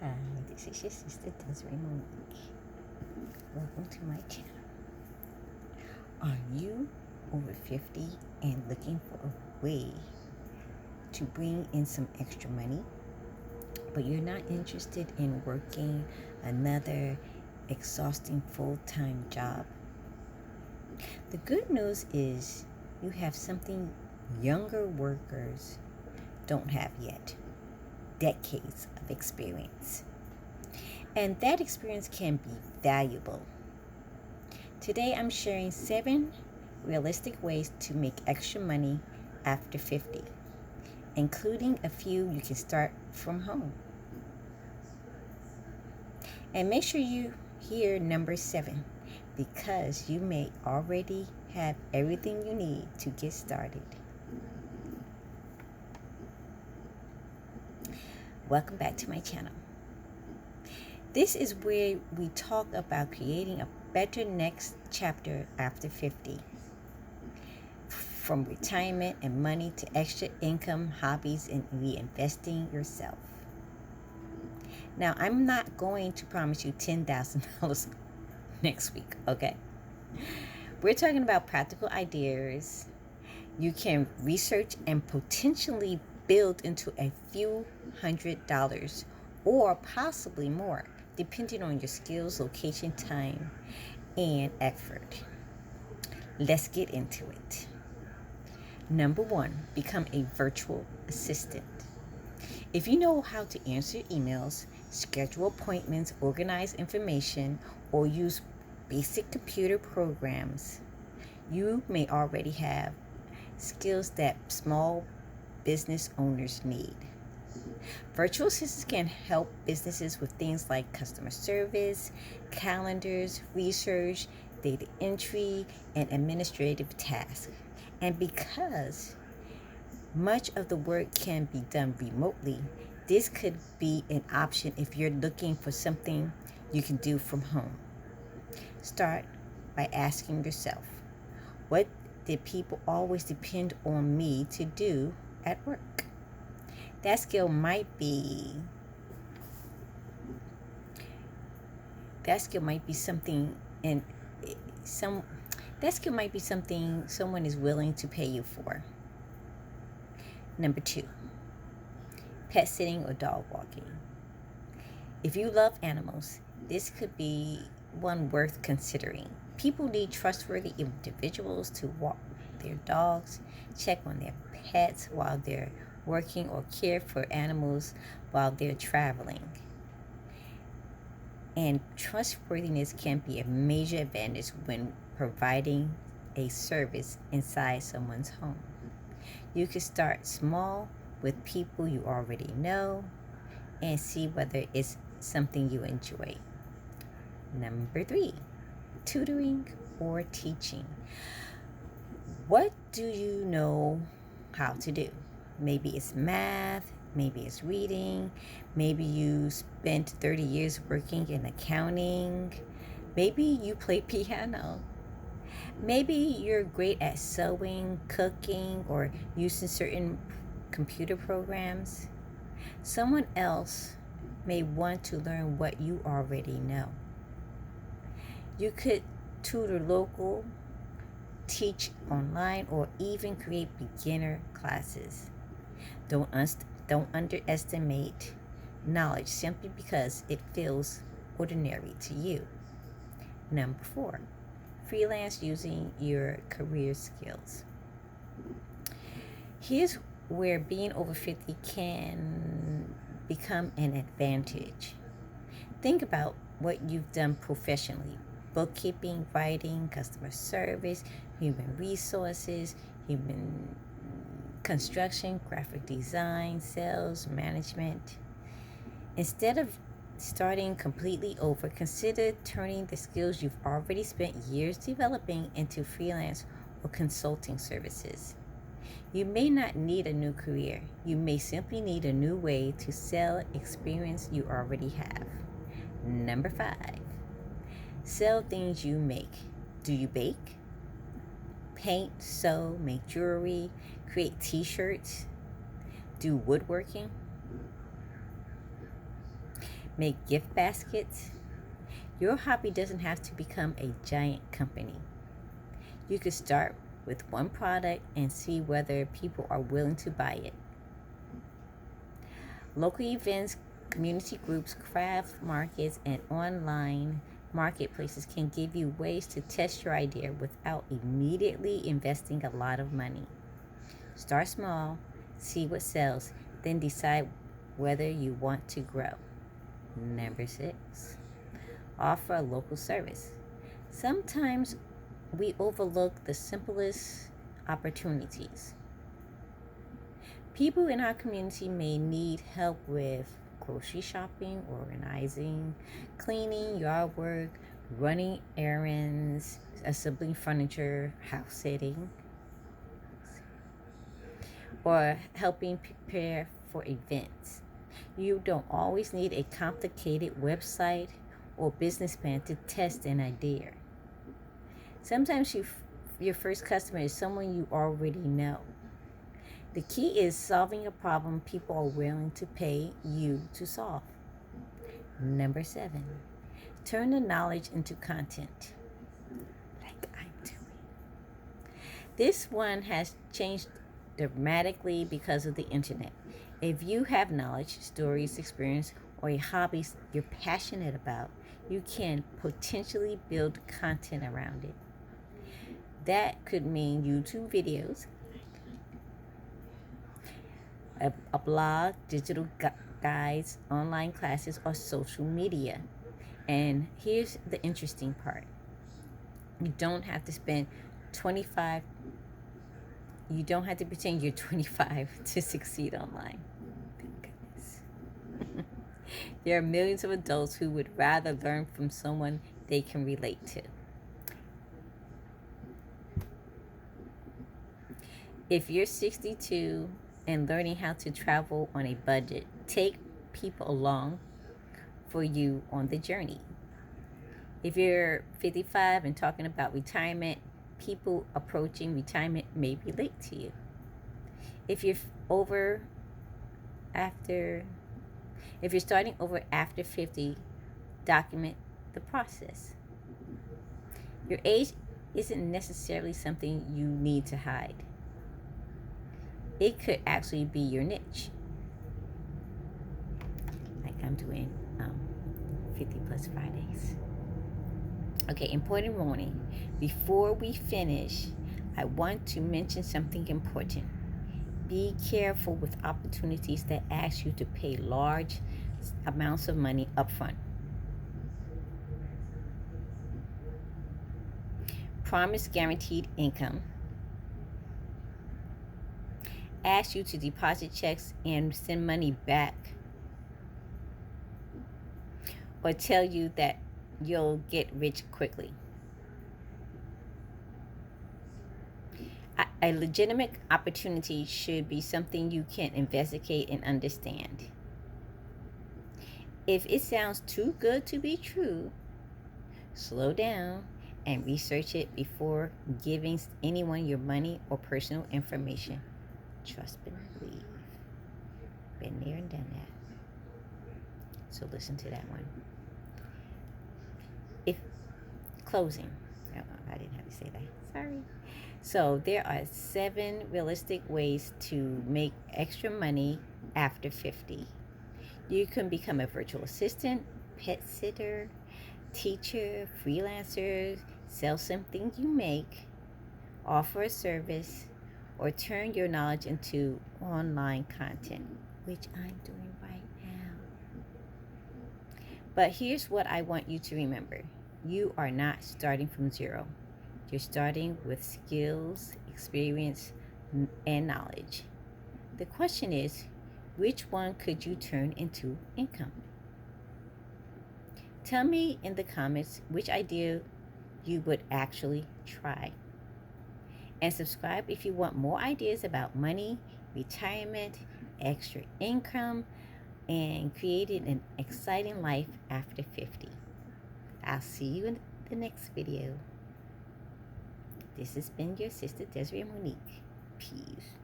Hi, this is your sister Desiree Monique. Welcome to my channel. Are you over 50 and looking for a way to bring in some extra money, but you're not interested in working another exhausting full-time job? The good news is you have something younger workers don't have yet: decades of experience. And that experience can be valuable. Today I'm sharing 7 realistic ways to make extra money after 50, including a few you can start from home. And make sure you hear number 7, because you may already have everything you need to get started. Welcome back to my channel. This is where we talk about creating a better next chapter after 50. From retirement and money to extra income, hobbies, and reinvesting yourself. Now, I'm not going to promise you $10,000 next week, okay? We're talking about practical ideas you can research and potentially build into a few $100s or possibly more, depending on your skills, location, time, and effort. Let's get into it. Number 1, become a virtual assistant. If you know how to answer emails, schedule appointments, organize information, or use basic computer programs, you may already have skills that small business owners need. Virtual assistants can help businesses with things like customer service, calendars, research, data entry, and administrative tasks. And because much of the work can be done remotely, this could be an option if you're looking for something you can do from home. Start by asking yourself, what did people always depend on me to do at work? That skill might be something and some that skill might be something someone is willing to pay you for. Number 2, pet sitting or dog walking. If you love animals, this could be one worth considering. People need trustworthy individuals to walk their dogs, check on their pets while they're working, or care for animals while they're traveling. And trustworthiness can be a major advantage when providing a service inside someone's home. You can start small with people you already know and see whether it's something you enjoy. Number 3, tutoring or teaching. What do you know how to do? Maybe it's math, maybe it's reading, maybe you spent 30 years working in accounting, maybe you play piano. Maybe you're great at sewing, cooking, or using certain computer programs. Someone else may want to learn what you already know. You could tutor local, teach online, or even create beginner classes. Don't underestimate knowledge simply because it feels ordinary to you. Number 4, freelance using your career skills. Here's where being over 50 can become an advantage. Think about what you've done professionally: bookkeeping, writing, customer service, human resources, human construction, graphic design, sales, management. Instead of starting completely over, consider turning the skills you've already spent years developing into freelance or consulting services. You may not need a new career. You may simply need a new way to sell experience you already have. Number 5, sell things you make. Do you bake? Paint, sew, make jewelry, create t-shirts, do woodworking? Make gift baskets. Your hobby doesn't have to become a giant company. You could start with one product and see whether people are willing to buy it. Local events, community groups, craft markets, and online marketplaces can give you ways to test your idea without immediately investing a lot of money. Start small, see what sells, then decide whether you want to grow. Number 6, offer a local service. Sometimes we overlook the simplest opportunities. People in our community may need help with grocery shopping, organizing, cleaning, yard work, running errands, assembling furniture, house sitting, or helping prepare for events. You don't always need a complicated website or business plan to test an idea. Sometimes your first customer is someone you already know. The key is solving a problem people are willing to pay you to solve. Number 7, turn the knowledge into content, like I'm doing. This one has changed dramatically because of the internet. If you have knowledge, stories, experience, or a hobby you're passionate about, you can potentially build content around it. That could mean YouTube videos, a blog, digital guides, online classes, or social media. And here's the interesting part. You don't have to spend 25 you don't have to pretend you're 25 to succeed online. Thank goodness. There are millions of adults who would rather learn from someone they can relate to. If you're 62 and learning how to travel on a budget, take people along for you on the journey. If you're 55 and talking about retirement, people approaching retirement may relate to you. If you're starting over after 50, document the process. Your age isn't necessarily something you need to hide. It could actually be your niche. Like I'm doing 50 plus Fridays. Okay, important warning. Before we finish, I want to mention something important. Be careful with opportunities that ask you to pay large amounts of money upfront. Promise guaranteed income. Ask you to deposit checks and send money back. Or tell you that you'll get rich quickly. A legitimate opportunity should be something you can investigate and understand. If it sounds too good to be true, slow down and research it before giving anyone your money or personal information. Trust and believe. Been there and done that. So listen to that one. If closing, I didn't have to say that. Sorry. So there are 7 realistic ways to make extra money after 50. You can become a virtual assistant, pet sitter, teacher, freelancer, sell something you make, offer a service, or turn your knowledge into online content, which I'm doing right now. But here's what I want you to remember. You are not starting from zero. You're starting with skills, experience, and knowledge. The question is, which one could you turn into income? Tell me in the comments which idea you would actually try. And subscribe if you want more ideas about money, retirement, extra income, and creating an exciting life after 50. I'll see you in the next video. This has been your sister Desiree Monique. Peace.